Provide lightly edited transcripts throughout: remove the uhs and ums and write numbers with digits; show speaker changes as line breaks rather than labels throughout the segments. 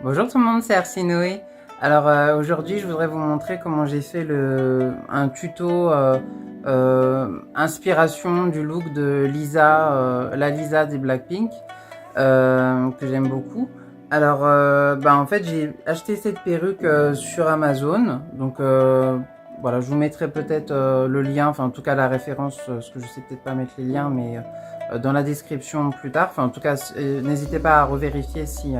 Bonjour tout le monde, c'est Arsinoué. Alors aujourd'hui je voudrais vous montrer comment j'ai fait un tuto inspiration du look de Lisa, la Lisa des Blackpink, que j'aime beaucoup. Alors en fait j'ai acheté cette perruque sur Amazon, donc voilà, je vous mettrai peut-être le lien, enfin en tout cas la référence, parce que je sais peut-être pas mettre les liens, mais dans la description plus tard. Enfin en tout cas n'hésitez pas à revérifier si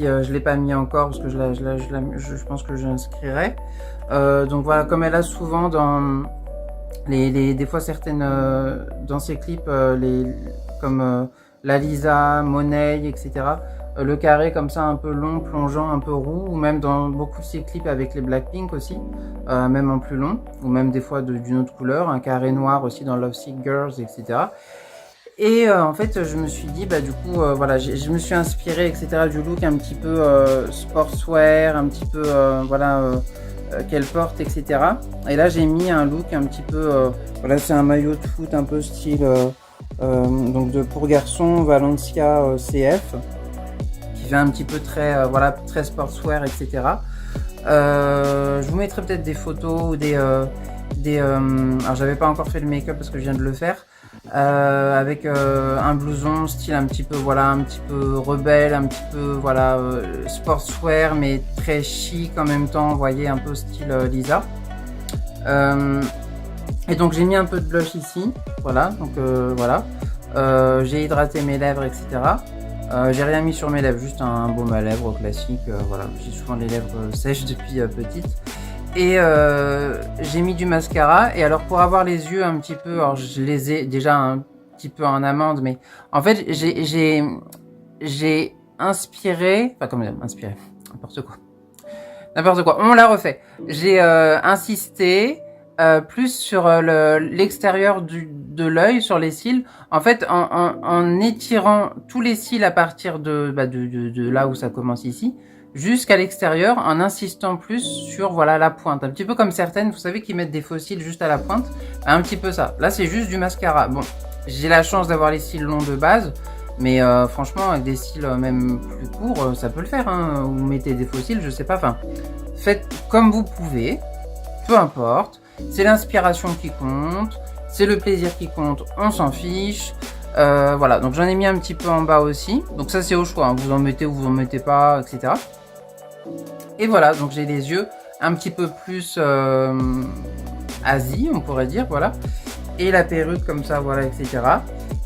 je l'ai pas mis encore, parce que je pense que j'inscrirai. Donc voilà, comme elle a souvent dans des fois certaines dans ses clips, comme la Lisa, Monet, etc. Le carré comme ça un peu long, plongeant, un peu roux, ou même dans beaucoup de ses clips avec les Blackpink aussi, même en plus long, ou même des fois d'une autre couleur, un carré noir aussi dans Love Sick Girls, etc. Et en fait, je me suis dit, du coup, voilà, je me suis inspiré, etc., du look un petit peu sportswear, un petit peu, qu'elle porte, etc. Et là, j'ai mis un look un petit peu, voilà, c'est un maillot de foot un peu style, donc pour garçon, Valencia CF, qui fait un petit peu très, voilà, très sportswear, etc. Je vous mettrai peut-être des photos ou alors j'avais pas encore fait le make-up parce que je viens de le faire. Avec un blouson style un petit peu, voilà, un petit peu rebelle, un petit peu, voilà, sportswear, mais très chic en même temps, vous voyez, un peu style Lisa. Et donc j'ai mis un peu de blush ici, voilà, donc voilà. J'ai hydraté mes lèvres, etc. J'ai rien mis sur mes lèvres, juste un baume à lèvres classique, voilà, j'ai souvent les lèvres sèches depuis petite. Et j'ai mis du mascara. Et alors pour avoir les yeux un petit peu, alors je les ai déjà un petit peu en amande, mais en fait j'ai inspiré, enfin comment dire, inspiré, n'importe quoi, on l'a refait. J'ai insisté plus sur l'extérieur de l'œil, sur les cils, en fait en étirant tous les cils à partir de là où ça commence ici, jusqu'à l'extérieur, en insistant plus sur, voilà, la pointe. Un petit peu comme certaines, vous savez, qui mettent des faux cils juste à la pointe. Un petit peu ça. Là, c'est juste du mascara. Bon, j'ai la chance d'avoir les cils longs de base, mais franchement, avec des cils même plus courts, ça peut le faire, hein. Vous mettez des faux cils, je sais pas. Enfin, faites comme vous pouvez, peu importe. C'est l'inspiration qui compte, c'est le plaisir qui compte, on s'en fiche. Voilà, donc j'en ai mis un petit peu en bas aussi. Donc ça, c'est au choix, hein. Vous en mettez ou vous en mettez pas, etc. Et voilà, donc j'ai les yeux un petit peu plus Asie, on pourrait dire, voilà. Et la perruque comme ça, voilà, etc.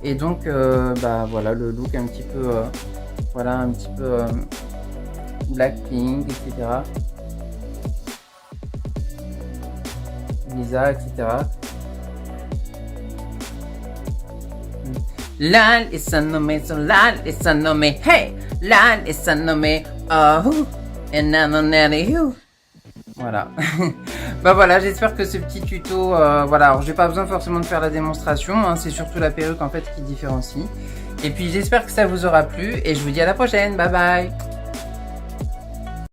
Et donc, voilà, le look un petit peu, voilà, un petit peu Blackpink, etc. Lisa, etc. La Lisa nommé, la Lisa nommé, hey, la Lisa nommé, oh. Voilà. Voilà, j'espère que ce petit tuto, voilà, alors j'ai pas besoin forcément de faire la démonstration, hein, c'est surtout la perruque en fait qui différencie. Et puis j'espère que ça vous aura plu et je vous dis à la prochaine, bye bye.